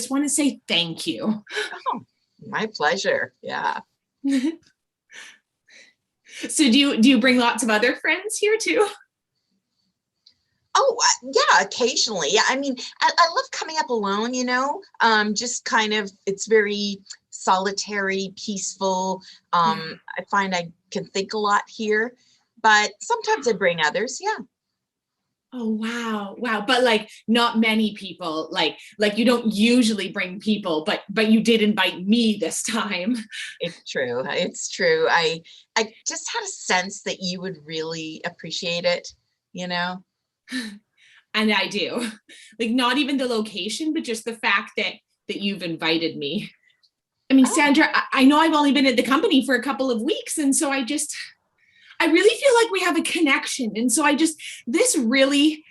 just want to say thank you. Oh, my pleasure. Yeah. So do you bring lots of other friends here too? Oh, yeah, occasionally. Yeah, I mean, I love coming up alone, just kind of, it's very solitary, peaceful. I find I can think a lot here, but sometimes I bring others. Yeah. Oh wow, wow. But like not many people, like you don't usually bring people, but you did invite me this time. It's true. It's true. I just had a sense that you would really appreciate it, you know? And I do. Like not even the location, but just the fact that you've invited me. I mean, Oh, Sandra, I know I've only been at the company for a couple of weeks, and so I really feel like we have a connection. And so this really,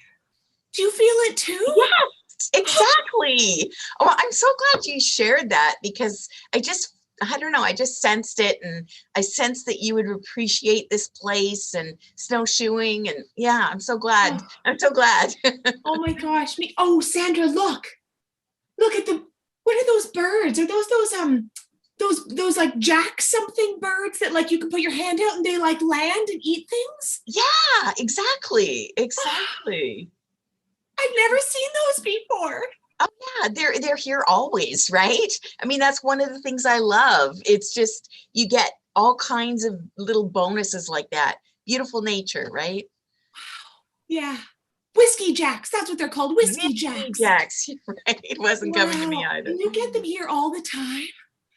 do you feel it too? yes, exactly. Oh, I'm so glad you shared that because I don't know, I just sensed it, and I sensed that you would appreciate this place and snowshoeing, and yeah, I'm so glad. Oh, I'm so glad. oh my gosh, me. Oh, Sandra, look at what are those birds? Are those like jack something birds that like you can put your hand out and they like land and eat things? Yeah, exactly. Exactly. I've never seen those before. Oh yeah, they're here always, right? I mean, that's one of the things I love. It's just you get all kinds of little bonuses like that. Beautiful nature, right? Yeah. Whiskey jacks. That's what they're called. Whiskey Whiskey jacks. Jacks, right? It wasn't coming to me Wow. either. And you get them here all the time.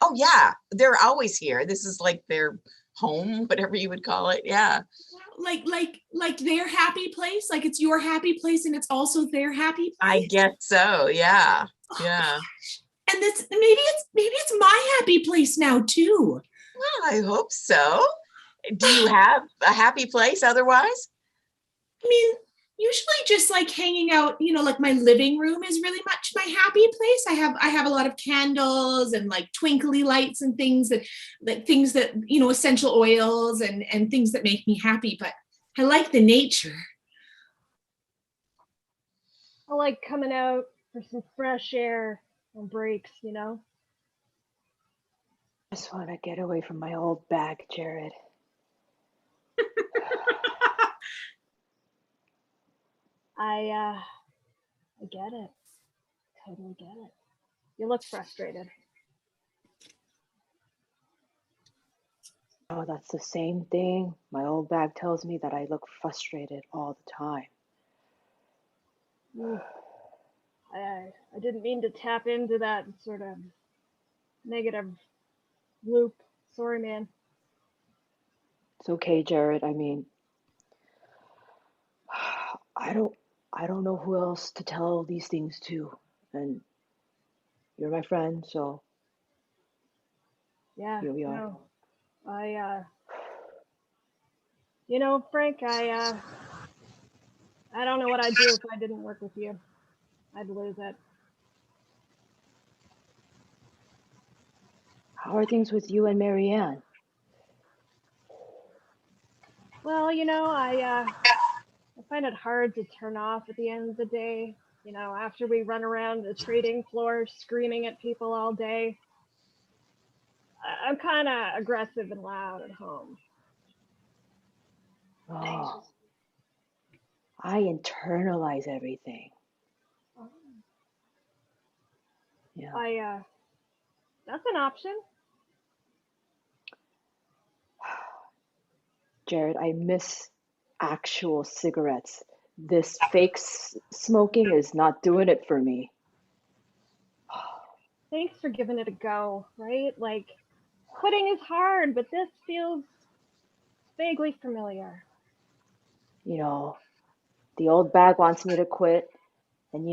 Oh yeah, they're always here. This is like their home, whatever you would call it. Yeah. Like their happy place. Like it's your happy place and it's also their happy I place. guess so. Yeah. Oh Yeah. gosh. And this maybe it's my happy place now too. Well, I hope so. Do you have a happy place otherwise? I mean, usually just like hanging out, like my living room is really much my happy place. I have a lot of candles and like twinkly lights and things that essential oils and things that make me happy, but I like the nature. I like coming out for some fresh air on breaks. I just want to get away from my old bag, Jared. I get it. Totally get it. You look frustrated. Oh, that's the same thing. My old bag tells me that I look frustrated all the time. Ooh, I didn't mean to tap into that sort of negative loop. Sorry, man. It's okay, Jared. I mean, I don't I don't know who else to tell these things to. And you're my friend, so Yeah, here we are. no. Frank, I don't know what I'd do if I didn't work with you. I'd lose it. How are things with you and Marianne? Well, I find it hard to turn off at the end of the day. After we run around the trading floor screaming at people all day, I'm kind of aggressive and loud at home. Oh, I internalize everything. Yeah. That's an option. Jared, I miss actual cigarettes. This fake smoking is not doing it for me. Thanks for giving it a go, right? Like, quitting is hard, but this feels vaguely familiar. You know, the old bag wants me to quit, and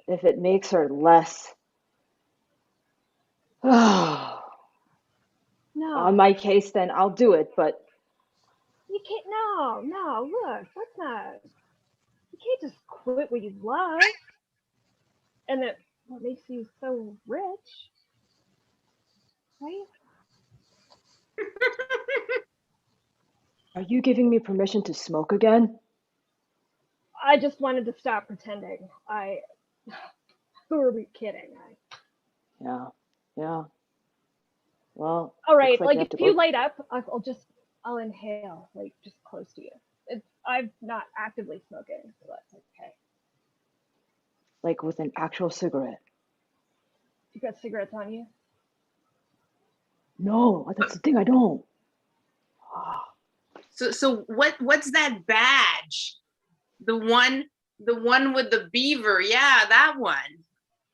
if it makes her less on No, my case, then I'll do it. But you can't. No, look, that's not. You can't just quit what you love and that what makes you so rich, right? are you giving me permission to smoke again? I just wanted to stop pretending. who are we kidding? Yeah. Yeah. Well, All looks right, like we like have if to you go light up, I'll inhale, like just close to you. I'm not actively smoking, so that's okay. like with an actual cigarette. You got cigarettes on you? No, that's the thing. I don't. So what's that badge? The one with the beaver. Yeah, that one.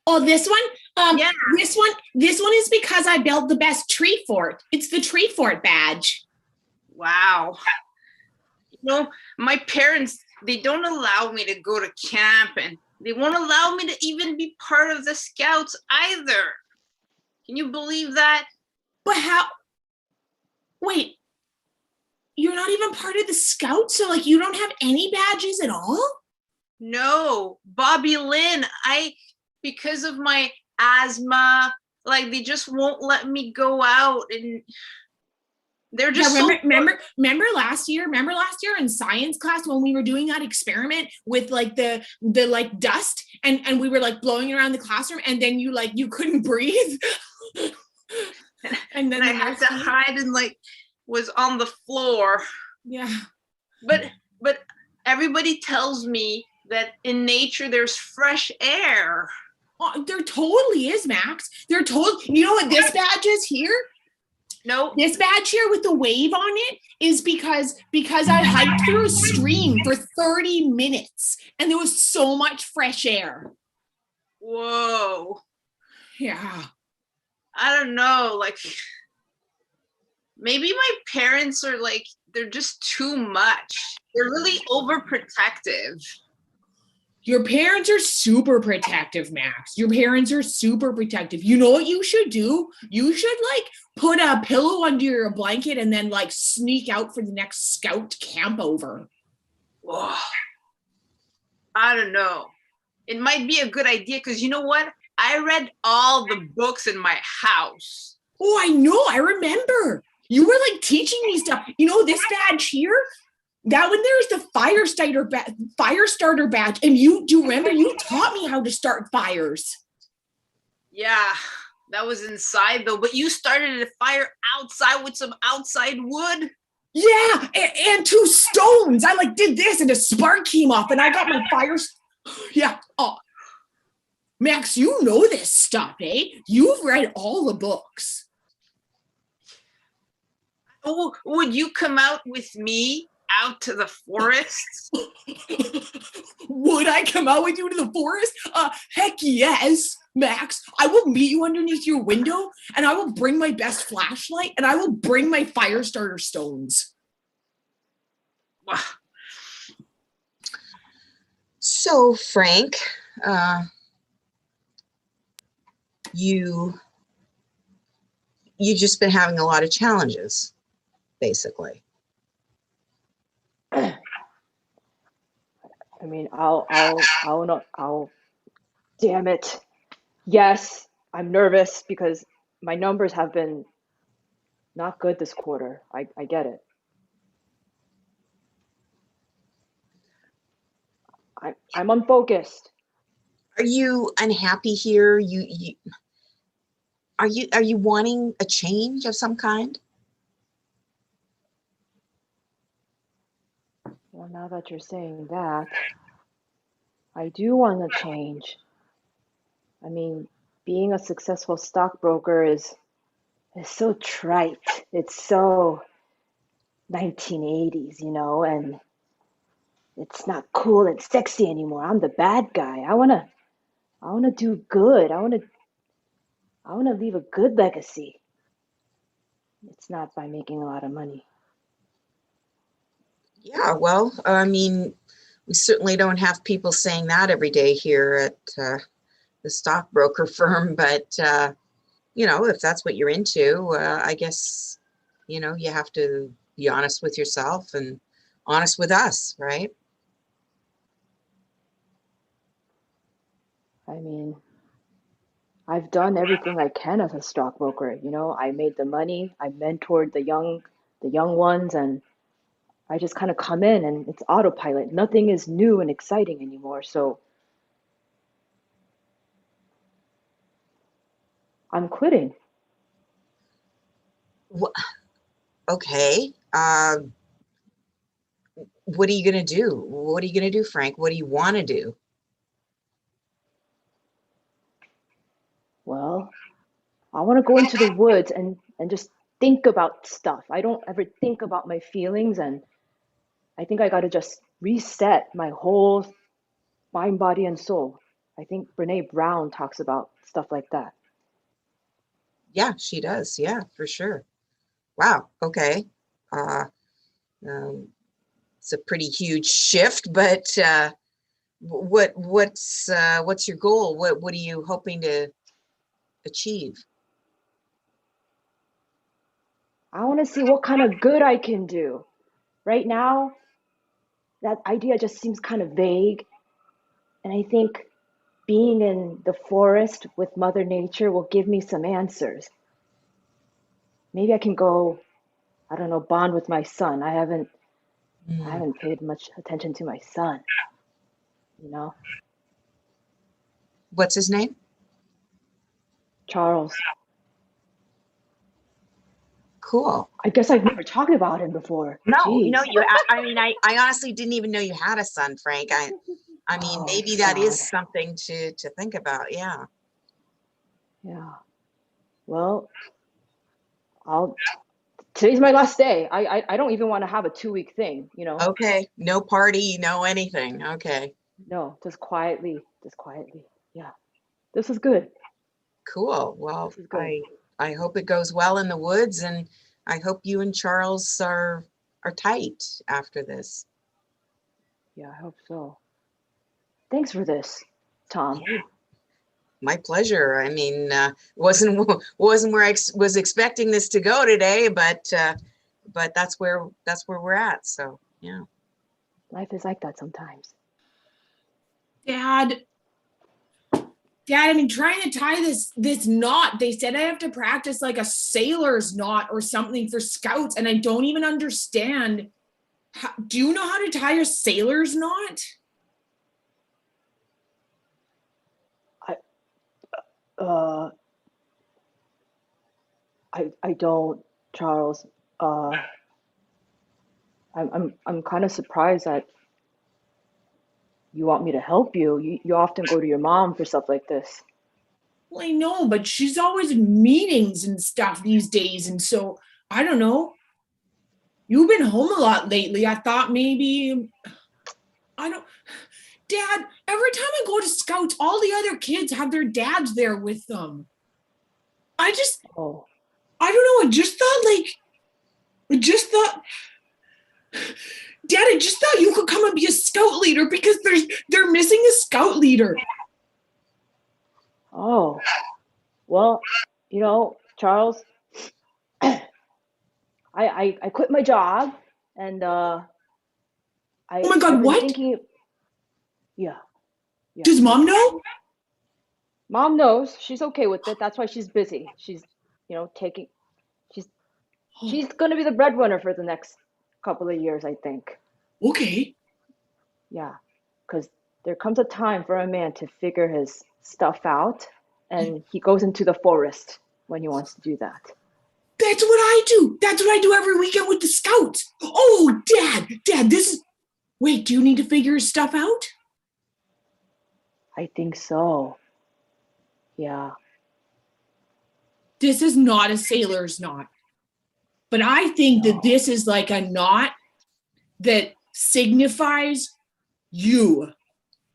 Oh, this one? Yeah. This one is because I built the best tree fort. It's the tree fort badge. Wow. My parents, they don't allow me to go to camp, and they won't allow me to even be part of the scouts either. Can you believe that? But how? Wait, you're not even part of the scouts, so like you don't have any badges at all? No, Bobby Lynn, because of my asthma, like they just won't let me go out, and they're just remember last year in science class when we were doing that experiment with like the like dust and we were like blowing around the classroom and then you couldn't breathe. and then I had to hide and like was on the floor. Yeah. But everybody tells me that in nature there's fresh air. Oh, there totally is, Max. You know what this badge is here? No. This badge here with the wave on it is because I hiked through a stream for 30 minutes and there was so much fresh air. Whoa. Yeah. I don't know, like maybe my parents are like, they're just too much. They're really overprotective. Your parents are super protective, Max. Your parents are super protective. You know what you should do? You should like put a pillow under your blanket and then like sneak out for the next scout camp over. Whoa. I don't know. It might be a good idea because you know what? I read all the books in my house. Oh, I know. I remember. You were like teaching me stuff. You know, this badge here, that one there is the fire starter badge. And do you remember you taught me how to start fires? Yeah, that was inside though. But you started a fire outside with some outside wood. Yeah, and 2 stones. I like did this and a spark came off and I got my fires. Yeah. Oh, Max, you know this stuff, eh? You've read all the books. Oh, would you come out with me out to the forest? Would I come out with you to the forest? Heck yes, Max. I will meet you underneath your window and I will bring my best flashlight and I will bring my fire starter stones. So, Frank, you just been having a lot of challenges, basically. I mean, I'll damn it. Yes, I'm nervous because my numbers have been not good this quarter. I get it. I'm unfocused. Are you unhappy here? Are you wanting a change of some kind? Well, now that you're saying that, I do want to change. I mean, being a successful stockbroker is so trite. It's so 1980s, and it's not cool and sexy anymore. I'm the bad guy. I wanna do good. I wanna leave a good legacy. It's not by making a lot of money. Yeah, well, I mean, we certainly don't have people saying that every day here at the stockbroker firm, but if that's what you're into, I guess, you have to be honest with yourself and honest with us, right? I mean, I've done everything I can as a stockbroker. I made the money, I mentored the young ones, and I just kind of come in and it's autopilot. Nothing is new and exciting anymore. So I'm quitting. Okay. What are you going to do? What are you going to do, Frank? What do you want to do? Well, I want to go into the woods and just think about stuff. I don't ever think about my feelings, and I think I got to just reset my whole mind, body, and soul. I think Brene Brown talks about stuff like that. Yeah, she does. Yeah, for sure. Wow. Okay. Uh, um, it's a pretty huge shift, but what's your goal? What are you hoping to achieve? I want to see what kind of good I can do. Right now, that idea just seems kind of vague, and I think being in the forest with Mother Nature will give me some answers. Maybe I can go, I don't know, bond with my son. I Hmm. haven't paid much attention to my son, you know? What's his name? Charles. Cool. I guess I've never talked about him before. No, Jeez. I mean, I honestly didn't even know you had a son, Frank. I mean, Oh maybe that is God. something to think about. Yeah. Yeah. Well, I'll today's my last day. I don't even want to have a 2 week thing, you know? Okay. No party, no anything. Okay. No, just quietly, just quietly. Yeah. This is good. Cool. Well, This is good. I hope it goes well in the woods, and I hope you and Charles are tight after this. Yeah, I hope so. Thanks for this, Tom. Yeah, my pleasure. I mean, wasn't where I was expecting this to go today, but that's where we're at. So yeah. Life is like that sometimes. Dad, I've been trying to tie this knot. They said I have to practice like a sailor's knot or something for scouts, and I don't even understand. Do you know how to tie a sailor's knot? I uh I don't, Charles. Uh I'm kind of surprised that you want me to help you. You often go to your mom for stuff like this. Well, I know, but she's always in meetings and stuff these days, and so I don't know. You've been home a lot lately. I thought maybe I don't. Dad, every time I go to scouts, all the other kids have their dads there with them. I just, Oh, I don't know. I just thought, Dad, I just thought you could come and be a scout leader because they're missing a scout leader. oh. Well, Charles, I quit my job and Oh my I've God, been what? thinking, yeah, yeah. Does Mom know? Mom knows. She's okay with it. That's why she's busy. She's, taking she's Oh, she's going to be the breadwinner for the next couple of years, I think. okay. Yeah, because there comes a time for a man to figure his stuff out, and he goes into the forest when he wants to do that. That's what I do. That's what I do every weekend with the scouts. Oh, Dad, this is. Wait, do you need to figure his stuff out? I think so. Yeah. This is not a sailor's knot, but I think that No. this is like a knot that signifies you.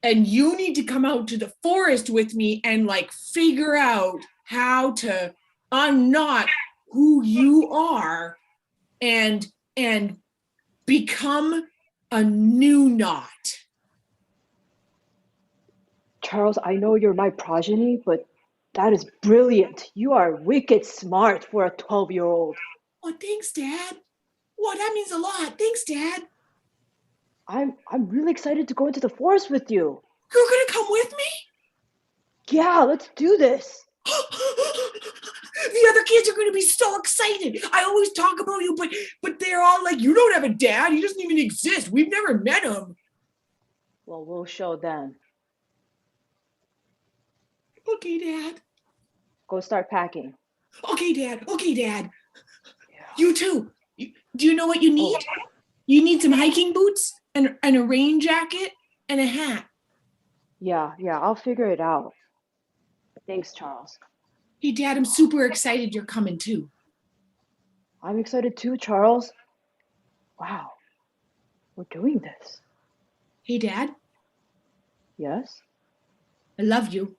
And you need to come out to the forest with me and like figure out how to unknot who you are and and become a new knot. Charles, I know you're my progeny, but that is brilliant. You are wicked smart for a 12-year-old. Oh, thanks, Dad. Well, that means a lot. Thanks, Dad. I'm really excited to go into the forest with you. You're gonna come with me? Yeah, let's do this. The other kids are going to be so excited. I always talk about you, but they're all like, you don't have a dad. He doesn't even exist. We've never met him. Well, we'll show them. Okay, Dad. go start packing. Okay, Dad. Okay, Dad. Yeah. You too. Do you know what you need? Oh, You need some hiking boots and a rain jacket and a hat. yeah, I'll figure it out. Thanks, Charles. Hey, Dad, I'm super excited you're coming too. I'm excited too, Charles. Wow, we're doing this. Hey, Dad, Yes? I love you.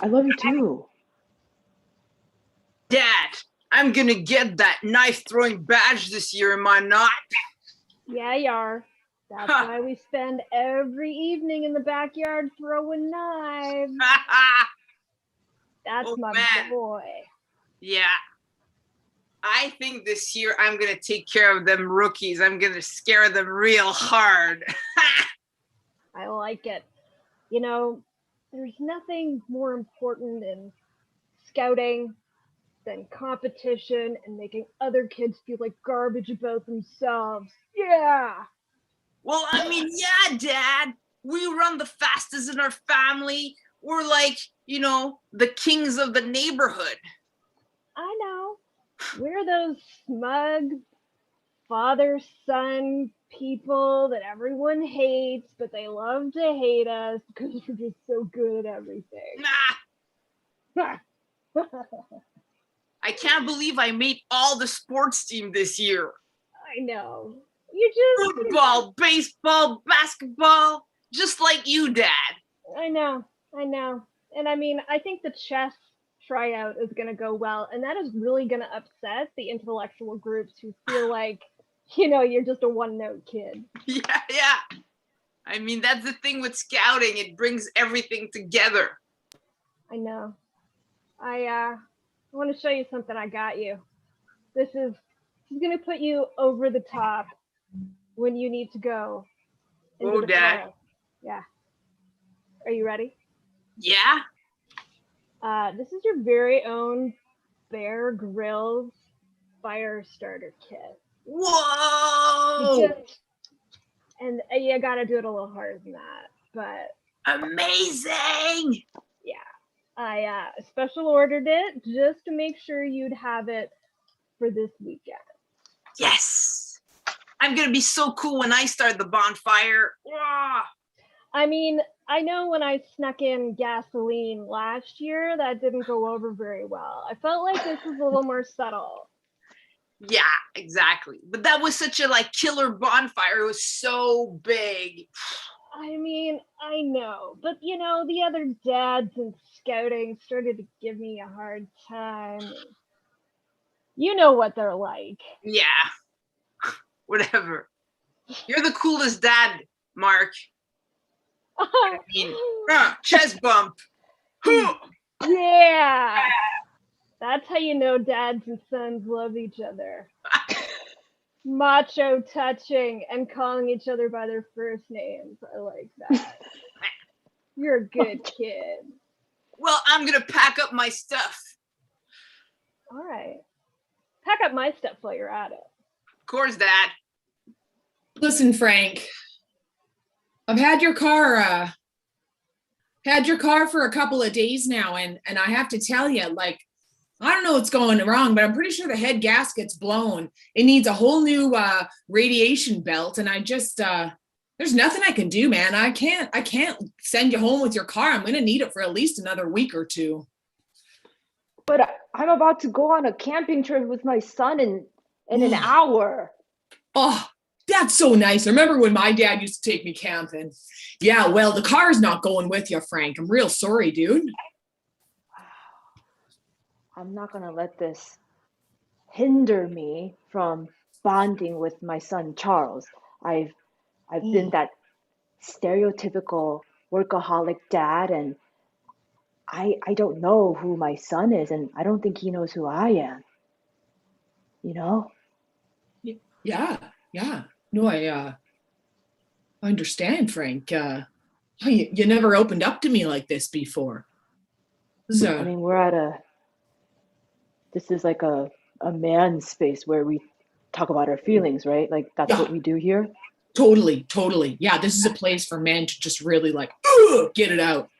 I love you too. Dad, I'm gonna get that knife throwing badge this year, am I not? Yeah, you are. That's Huh. why we spend every evening in the backyard throwing knives. That's Oh, my man. boy. Yeah. I think this year I'm gonna take care of them rookies. I'm gonna scare them real hard. I like it. You know, there's nothing more important in scouting than competition and making other kids feel like garbage about themselves. Yeah. Well, I mean, yeah, Dad. We run the fastest in our family. We're like, the kings of the neighborhood. I know. We're those smug father-son people that everyone hates, but they love to hate us because we're just so good at everything. Nah, I can't believe I made all the sports team this year. I know. You just. Football, baseball, basketball, just like you, Dad. I know. And I mean, I think the chess tryout is going to go well, and that is really going to upset the intellectual groups who feel like, you're just a one-note kid. Yeah. I mean, that's the thing with scouting. It brings everything together. I know. I want to show you something I got you. This is going to put you over the top when you need to go into Oh, the Dad. forest. Yeah. Are you ready? Yeah? This is your very own Bear Grylls fire starter kit. Whoa! And you gotta do it a little harder than that. But amazing! Yeah, I special ordered it just to make sure you'd have it for this weekend. Yes! I'm gonna be so cool when I start the bonfire. Wah! I mean, I know when I snuck in gasoline last year, that didn't go over very well. I felt like this was a little more subtle. Yeah, exactly. But that was such a killer bonfire. It was so big. I mean, I know, but the other dads in scouting started to give me a hard time. You know what they're like. Yeah. Whatever. You're the coolest dad, Mark. I mean, chest bump. Yeah. That's how you know dads and sons love each other. Macho touching and calling each other by their first names. I like that. You're a good kid. Well, I'm gonna pack up my stuff. All right. Pack up my stuff while you're at it. Of course, Dad. Listen, Frank, I've had your car for a couple of days now, and I have to tell you, I don't know what's going wrong, but I'm pretty sure the head gasket's blown. It needs a whole new radiation belt, and I just there's nothing I can do, man. I can't send you home with your car. I'm gonna need it for at least another week or two. But I'm about to go on a camping trip with my son in an hour. Oh, that's so nice. I remember when my dad used to take me camping. Yeah, well, the car's not going with you, Frank. I'm real sorry, dude. I'm not gonna let this hinder me from bonding with my son Charles. I've been that stereotypical workaholic dad, and I don't know who my son is, and I don't think he knows who I am. You know? Yeah. No, I understand, Frank. You never opened up to me like this before. I mean, this is like a man's space where we talk about our feelings, right? Like that's what we do here. Totally. Yeah, this is a place for men to just really get it out.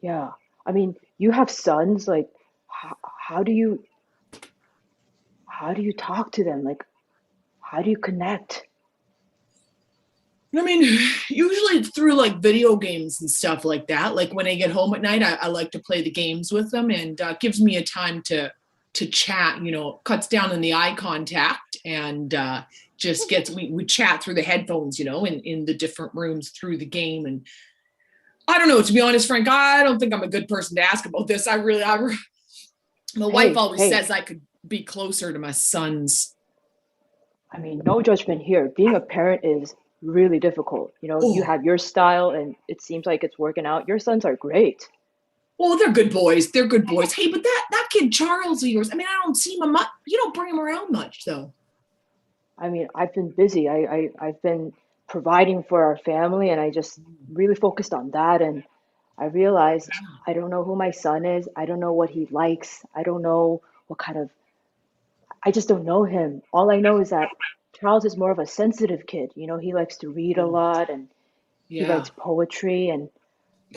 Yeah. I mean, you have sons, like how do you talk to them? Like how do you connect? I mean, usually it's through like video games and stuff like that. Like when I get home at night, I like to play the games with them, and gives me a time to chat. You know, cuts down on the eye contact, and just gets we chat through the headphones. You know, in the different rooms through the game. And I don't know, to be honest, Frank, I don't think I'm a good person to ask about this. My wife Hey, always hey. says I could be closer to my sons. I mean, no judgment here. Being a parent is really difficult. You know, you Oh, have your style and it seems like it's working out. Your sons are great. oh, they're good boys. They're good boys. Hey, but that kid Charles of yours, I mean, I don't see him much. You don't bring him around much, though. I mean, I've been busy. I've been providing for our family and I just really focused on that. And I realized I don't know who my son is. I don't know what he likes. I don't know what kind of, I just don't know him. All I know is that Charles is more of a sensitive kid. You know, he likes to read a Oh, lot and he yeah. writes poetry. And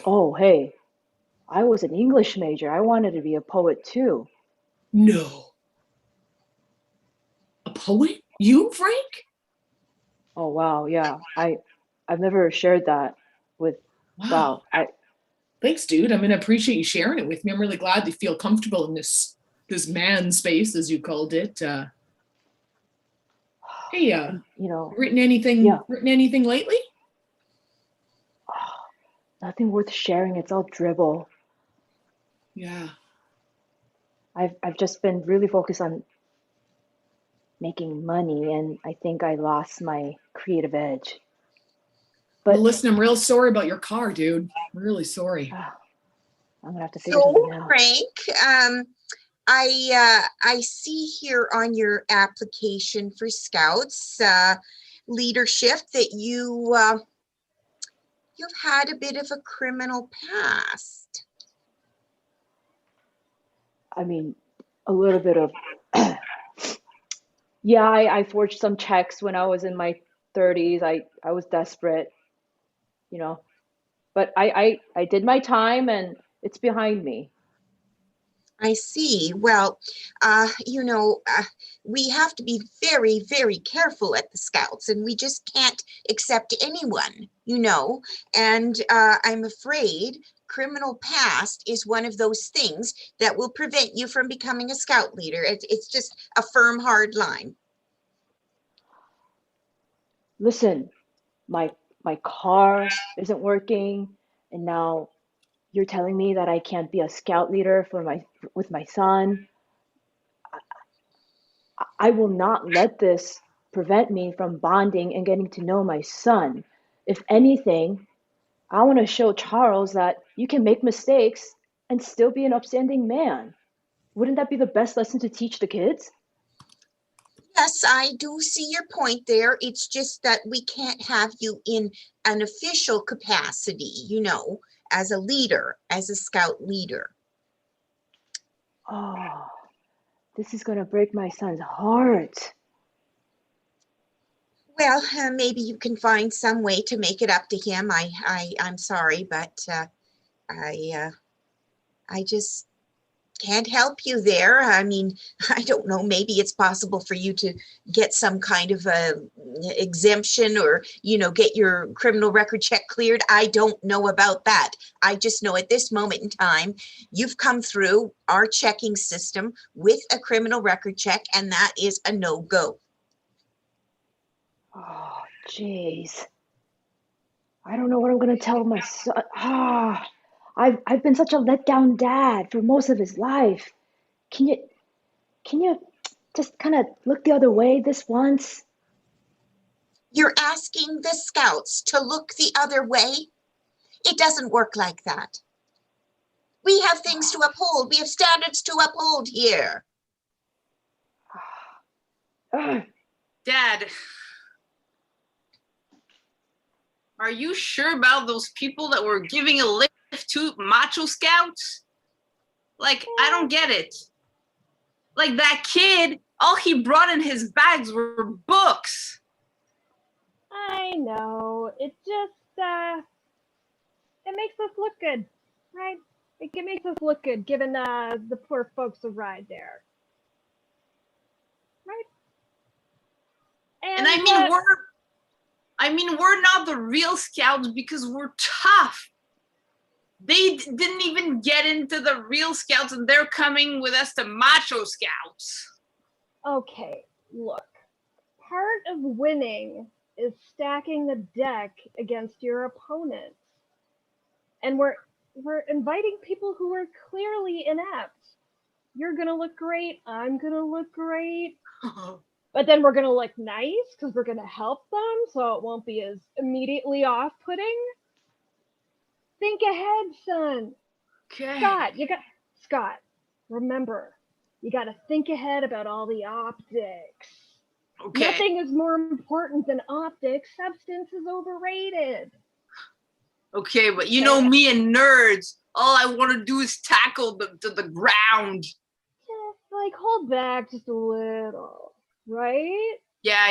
oh, hey, I was an English major. I wanted to be a poet too. No. A poet? You, Frank? Oh, wow. Yeah. I've never shared that with, Wow. wow. I Thanks, dude. I mean, I appreciate you sharing it with me. I'm really glad you feel comfortable in this man space, as you called it. Hey, and you know, written yeah. anything lately? Nothing worth sharing. It's all dribble. Yeah. I've just been really focused on making money and I think I lost my creative edge. Well, But listen, I'm real sorry about your car, dude. I'm really sorry. uh, I'm gonna have to figure So, something out. Frank, I see here on your application for Scouts leadership that you've had a bit of a criminal past. I mean, a little bit of yeah, I forged some checks when I was in my 30s. I was desperate, you know. But I did my time and it's behind me. I see. Well, we have to be very, very careful at the Scouts, and we just can't accept anyone, And I'm afraid criminal past is one of those things that will prevent you from becoming a Scout leader. It's just a firm, hard line. Listen, my my car isn't working and now you're telling me that I can't be a scout leader for my with my son. I will not let this prevent me from bonding and getting to know my son. If anything, I want to show Charles that you can make mistakes and still be an upstanding man. Wouldn't that be the best lesson to teach the kids? Yes, I do see your point there. It's just that we can't have you in an official capacity, as a leader, as a Scout leader. Oh, this is going to break my son's heart. Well, maybe you can find some way to make it up to him. I'm sorry, but I just can't help you there. I mean, I don't know. Maybe it's possible for you to get some kind of a exemption or, get your criminal record check cleared. I don't know about that. I just know at this moment in time, you've come through our checking system with a criminal record check, and that is a no-go. Oh, jeez. I don't know what I'm going to tell my son. I've been such a letdown dad for most of his life. Can you can you just kind of look the other way this once? You're asking the Scouts to look the other way? It doesn't work like that. We have things to uphold. We have standards to uphold here. Dad, are you sure about those people that were giving a lift to Macho Scouts? Like, I don't get it. Like, that kid, all he brought in his bags were books. I know. It just it makes us look good, right? it makes us look good, giving the poor folks a ride there, right? And I mean, we're not the real scouts because we're tough. They didn't even get into the real scouts and they're coming with us to macho scouts. Okay, look. Part of winning is stacking the deck against your opponent. And we're inviting people who are clearly inept. You're gonna look great, I'm gonna look great. But then we're gonna look nice because we're gonna help them so it won't be as immediately off-putting. Think ahead, son. Okay. Scott, remember, you gotta think ahead about all the optics. Okay. Nothing is more important than optics. Substance is overrated. Okay, but you know me and nerds, all I want to do is tackle them to the ground. Just like hold back just a little, right? Yeah.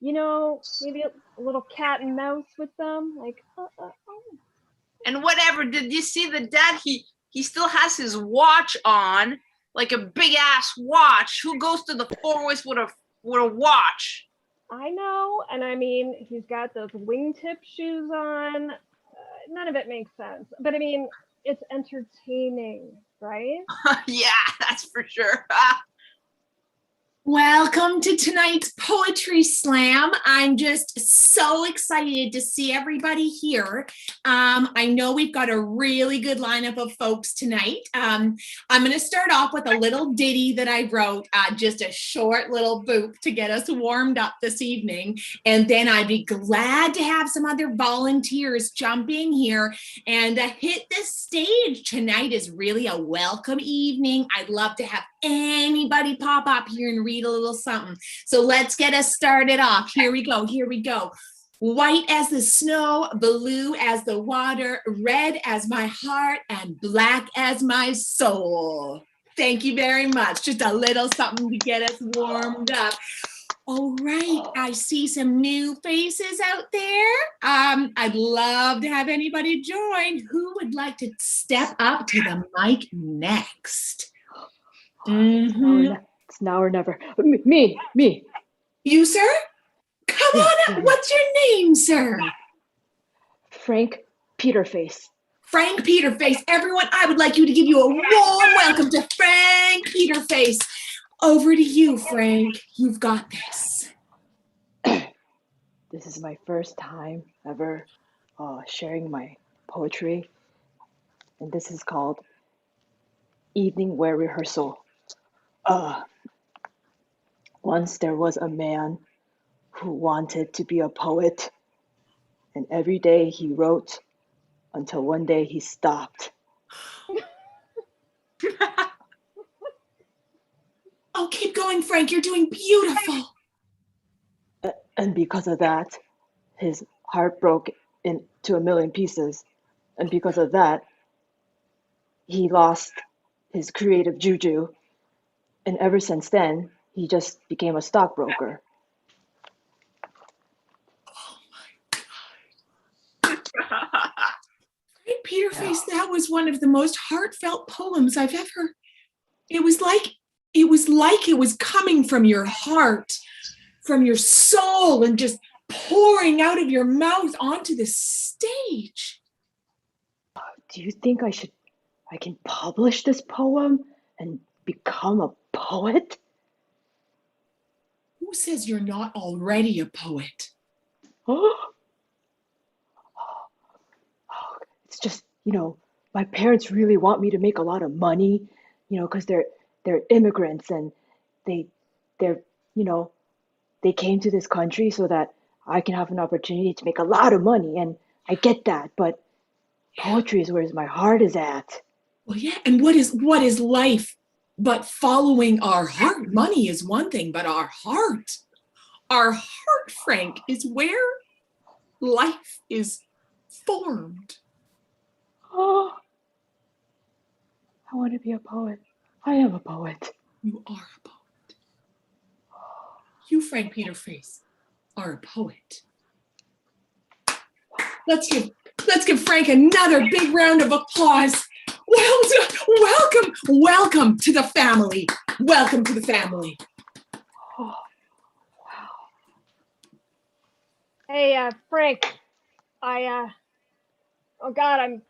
You know, maybe a little cat and mouse with them, like. And whatever, did you see the dad? He still has his watch on, like a big ass watch. Who goes to the forest with a watch? I know, and I mean, he's got those wingtip shoes on. None of it makes sense, but I mean, it's entertaining, right? Yeah, that's for sure. Welcome to tonight's Poetry Slam. I'm just so excited to see everybody here. I know we've got a really good lineup of folks tonight. I'm going to start off with a little ditty that I wrote, just a short little boop to get us warmed up this evening. And then I'd be glad to have some other volunteers jump in here and hit the stage. Tonight is really a welcome evening. I'd love to have anybody pop up here and read a little something. So let's get us started off. Here we go. White as the snow, blue as the water, red as my heart, and black as my soul. Thank you very much. Just a little something to get us warmed up. All right, I see some new faces out there. I'd love to have anybody join. Who would like to step up to the mic next? It's now or never. Me. You, sir? Come on up. Yeah. What's your name, sir? Frank Peterface. Frank Peterface. Everyone, I would like you to give you a warm welcome to Frank Peterface. Over to you, Frank. You've got this. This is my first time ever sharing my poetry, and this is called Evening Wear Rehearsal. Once there was a man who wanted to be a poet, and every day he wrote until one day he stopped. Oh, keep going, Frank. You're doing beautiful. And because of that, his heart broke into a million pieces. And because of that, he lost his creative juju. And ever since then, he just became a stockbroker. Frank Peterface, that was one of the most heartfelt poems I've ever. It was like it was coming from your heart, from your soul, and just pouring out of your mouth onto the stage. Do you think I can publish this poem and become a poet? Who says you're not already a poet? It's just, my parents really want me to make a lot of money, because they're immigrants and they came to this country so that I can have an opportunity to make a lot of money, and I get that, but poetry is where my heart is at. Well, yeah, and what is life but following our heart? Money is one thing, but our heart, Frank, is where life is formed. Oh, I want to be a poet. I am a poet. You are a poet. You, Frank Peterface, are a poet. Let's give Frank another big round of applause. welcome to the family. Welcome to the family. Oh, Hey, Frank. Oh God,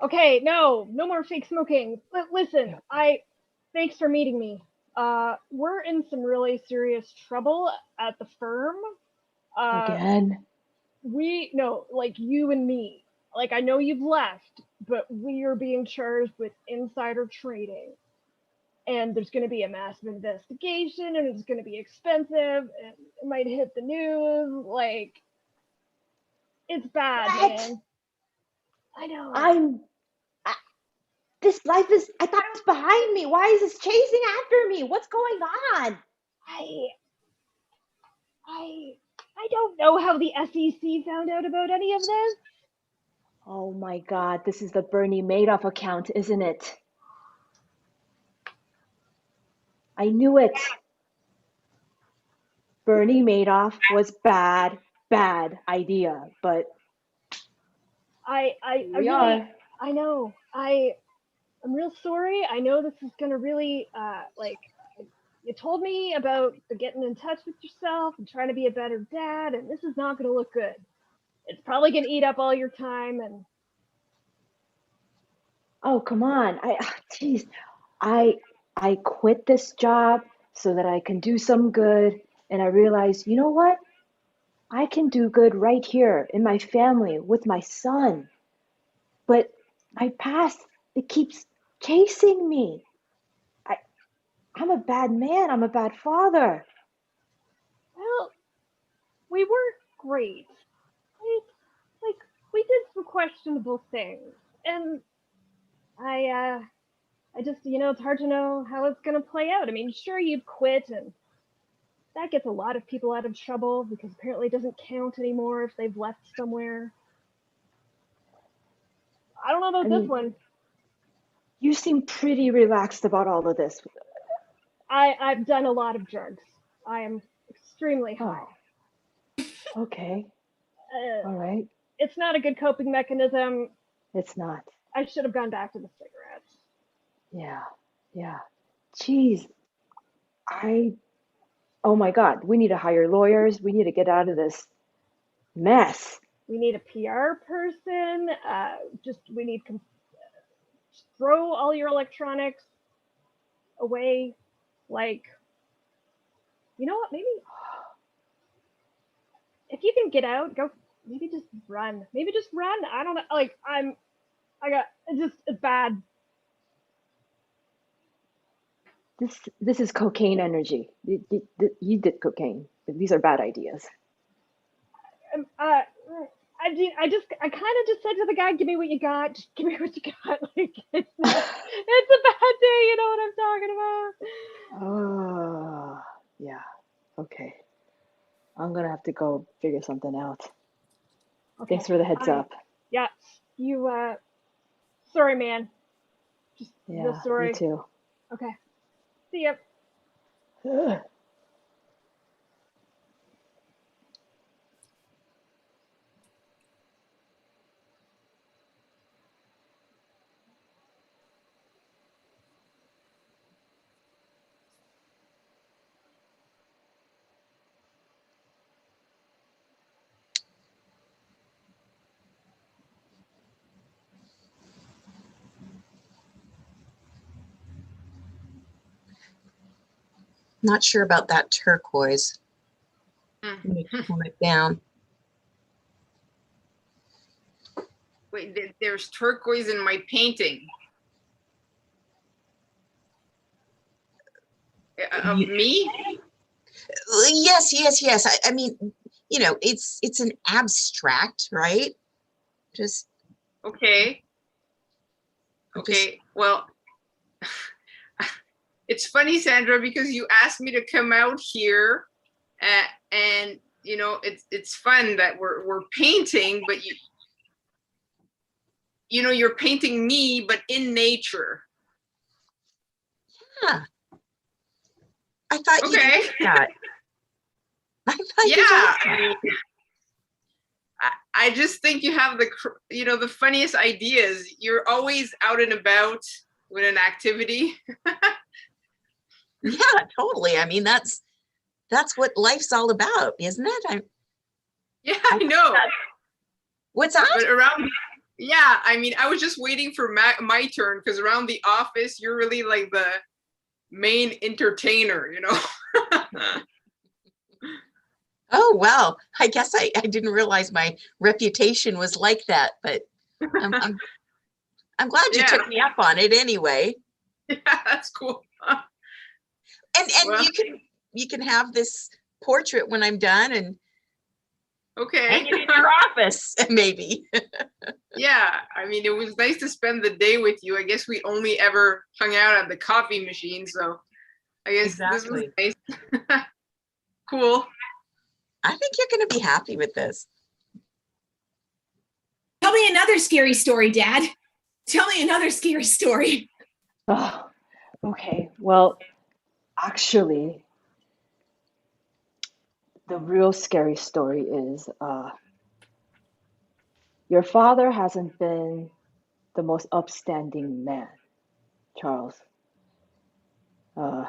okay. No more fake smoking. But listen, thanks for meeting me. We're in some really serious trouble at the firm. again? No, like you and me. Like I know you've left, but we are being charged with insider trading. And there's going to be a massive investigation, and it's going to be expensive, and it might hit the news. Like, it's bad, What? man. I know. I, this life is, I thought it was behind me. Why is this chasing after me? What's going on? I I don't know how the SEC found out about any of this. Oh my God, this is the Bernie Madoff account, isn't it? I knew it. Bernie Madoff was bad idea, but I here we really, are. I know. I'm real sorry. I know this is gonna really, like, you told me about the getting in touch with yourself and trying to be a better dad, and this is not gonna look good. It's probably gonna eat up all your time, and Oh, come on. Geez, I, I quit this job so that I can do some good, and I realized, you know what? I can do good right here in my family with my son. But my past, it keeps chasing me. I, I'm a bad man. I'm a bad father. well, we weren't great. Like, we did some questionable things, and I, I just, it's hard to know how it's gonna play out. I mean, sure, you've quit, and that gets a lot of people out of trouble because apparently it doesn't count anymore if they've left somewhere. I don't know I about this mean, one. you seem pretty relaxed about all of this. I've done a lot of drugs. I am extremely high. Oh, okay. Uh, All right. it's not a good coping mechanism. It's not. I should have gone back to the cigarettes. Yeah. Yeah. Geez, I, oh my God, we need to hire lawyers. We need to get out of this mess. We need a PR person. We need throw all your electronics away. Like, you know what? Maybe if you can get out, go. Maybe just run. Maybe just run. I don't know. Like it's bad. This is cocaine energy. You did cocaine. These are bad ideas. I kind of just said to the guy, "Give me what you got. Just give me what you got." Like it's a bad day. You know what I'm talking about? Oh, yeah. Okay. I'm gonna have to go figure something out. Okay. Thanks for the heads up. Yeah. You. Sorry, man. Just real Yeah, you sorry. too. Okay. See ya. Ugh. Not sure about that turquoise. Let me tone it down. Wait, there's turquoise in my painting. Of me? Yes. I mean, it's an abstract, right? Just Okay. Well, it's funny, Sandra, because you asked me to come out here, and it's fun that we're painting, but you're painting me, but in nature. yeah. I thought you'd Okay. like that. I thought you'd Yeah, like that. I just think you have the funniest ideas. You're always out and about with an activity. Yeah, totally. I mean, that's what life's all about, isn't it? Yeah, I know. What's that? But around, yeah, I mean, I was just waiting for my turn because around the office, you're really like the main entertainer, you know? Oh, well, I guess I didn't realize my reputation was like that, but I'm glad you Yeah. took me up on it anyway. Yeah, that's cool. And Well, you can have this portrait when I'm done and okay. hang it in your office, maybe. Yeah, I mean, it was nice to spend the day with you. I guess we only ever hung out at the coffee machine, so I guess Exactly. this was nice. Cool. I think you're going to be happy with this. Tell me another scary story, Dad. Tell me another scary story. Oh, okay. Well, actually, the real scary story is your father hasn't been the most upstanding man, Charles. Uh,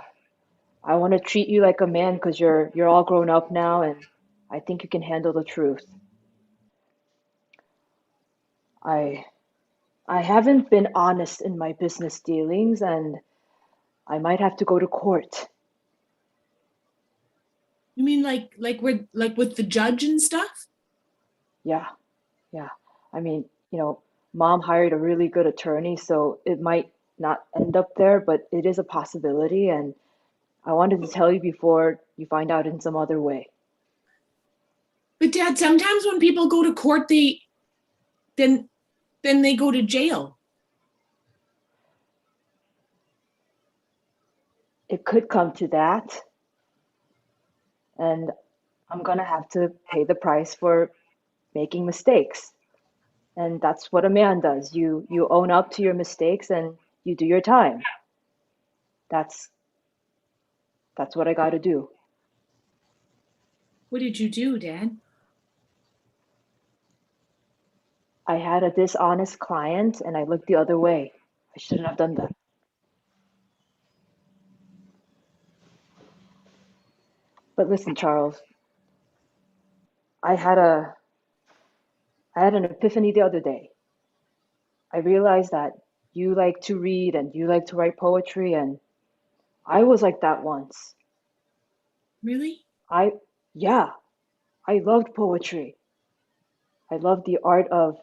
I want to treat you like a man because you're all grown up now, and I think you can handle the truth. I I haven't been honest in my business dealings, and I might have to go to court. You mean with the judge and stuff? Yeah, yeah. I mean, mom hired a really good attorney, so it might not end up there, but it is a possibility, and I wanted to tell you before you find out in some other way. But Dad, sometimes when people go to court, then they go to jail. It could come to that, and I'm gonna have to pay the price for making mistakes. And that's what a man does. You own up to your mistakes and you do your time. That's that's what I got to do. What did you do, Dad? I had a dishonest client and I looked the other way. I shouldn't have done that. But listen, Charles, I had a I had an epiphany the other day. I realized that you like to read and you like to write poetry, and I was like that once. Really? I Yeah, I loved poetry. I loved the art of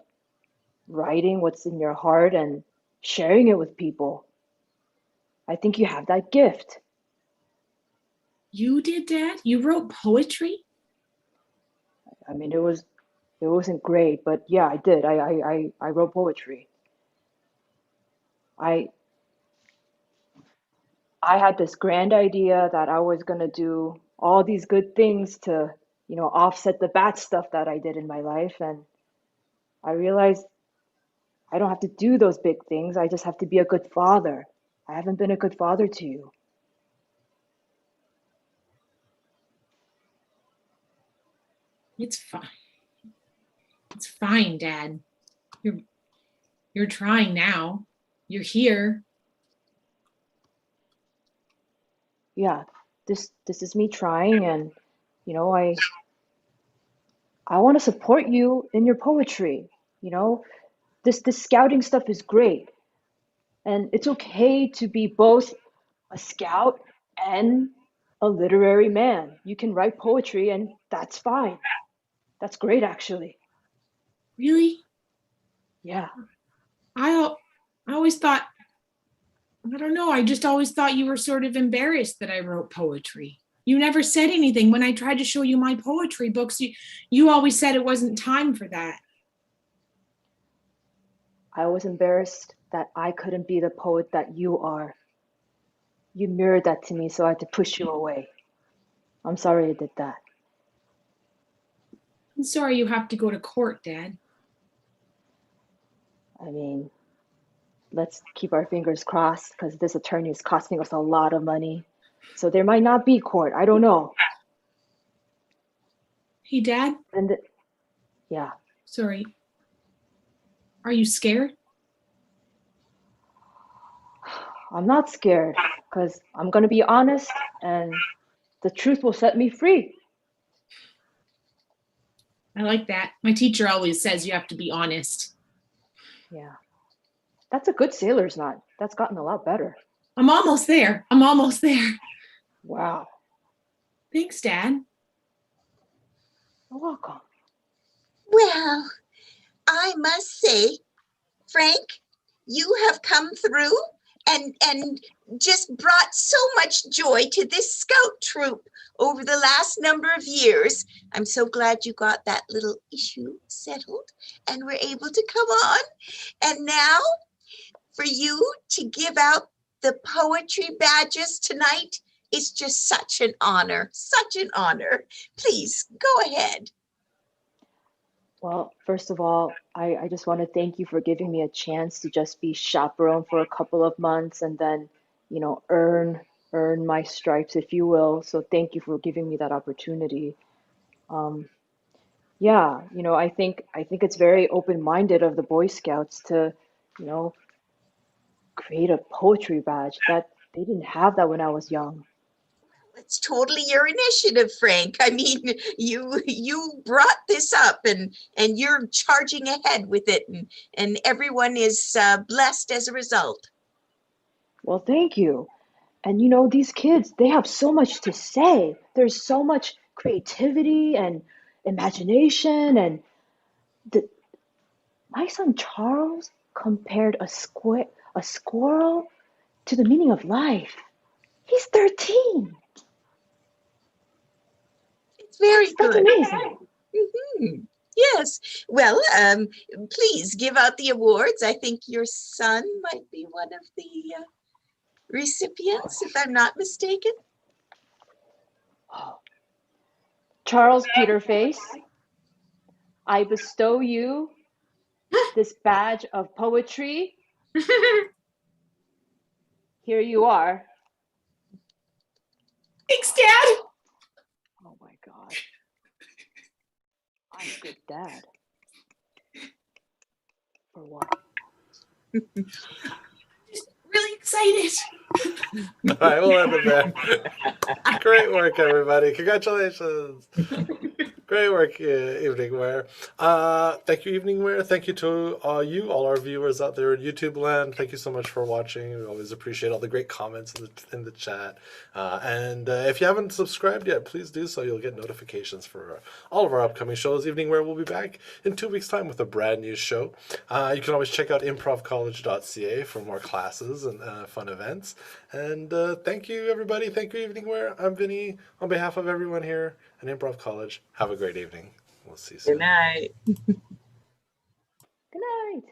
writing what's in your heart and sharing it with people. I think you have that gift. You did, Dad? You wrote poetry? I mean, it wasn't great, but yeah, I did. I wrote poetry. I I had this grand idea that I was gonna do all these good things to, offset the bad stuff that I did in my life, and I realized I don't have to do those big things. I just have to be a good father. I haven't been a good father to you. It's fine. It's fine, Dad. You're you're trying now. You're here. Yeah, this is me trying, and you know, I want to support you in your poetry. You know, this scouting stuff is great, and it's okay to be both a scout and a literary man. You can write poetry, and that's fine. That's great, actually. Really? Yeah. I I always thought, I don't know, I just always thought you were sort of embarrassed that I wrote poetry. You never said anything when I tried to show you my poetry books. You always said it wasn't time for that. I was embarrassed that I couldn't be the poet that you are. You mirrored that to me, so I had to push you away. I'm sorry I did that. I'm sorry you have to go to court, Dad. I mean, let's keep our fingers crossed because this attorney is costing us a lot of money. So there might not be court. I don't know. Hey, Dad, And yeah. Sorry. Are you scared? I'm not scared because I'm going to be honest and the truth will set me free. I like that. My teacher always says you have to be honest. Yeah. That's a good sailor's knot. That's gotten a lot better. I'm almost there. I'm almost there. Wow. Thanks, Dad. You're welcome. Well, I must say, Frank, you have come through and just brought so much joy to this scout troop over the last number of years. I'm so glad you got that little issue settled and were able to come on. And now for you to give out the poetry badges tonight is just such an honor, such an honor. Please go ahead. Well, first of all, I just want to thank you for giving me a chance to just be chaperone for a couple of months and then, earn my stripes, if you will. So thank you for giving me that opportunity. Um, yeah, I think it's very open-minded of the Boy Scouts to, you know, create a poetry badge that they didn't have that when I was young. It's totally your initiative, Frank. I mean, you brought this up and you're charging ahead with it, and everyone is blessed as a result. Well, thank you. And these kids, they have so much to say. There's so much creativity and imagination. And the, my son Charles compared a squirrel to the meaning of life. He's 13. It's very That's good. amazing. Mhm. Yes. Well, please give out the awards. I think your son might be one of the recipients, if I'm not mistaken. Oh, Charles Peterface, I bestow you this badge of poetry. Here you are. Thanks, Dad. Oh my God. I'm a good dad. For what? Just really excited. All right, we'll end it there. Great work, everybody. Congratulations. Great work, Evening Wear. Thank you, Evening Wear. Thank you to all our viewers out there in YouTube land. Thank you so much for watching. We always appreciate all the great comments in the chat. And if you haven't subscribed yet, please do so. You'll get notifications for all of our upcoming shows. Evening Wear will be back in 2 weeks' time with a brand new show. You can always check out improvcollege.ca for more classes and fun events. And thank you, everybody. Thank you, Evening Wear. I'm Vinny. On behalf of everyone here at Improv College, have a great evening. We'll see you soon. Good night. Good night.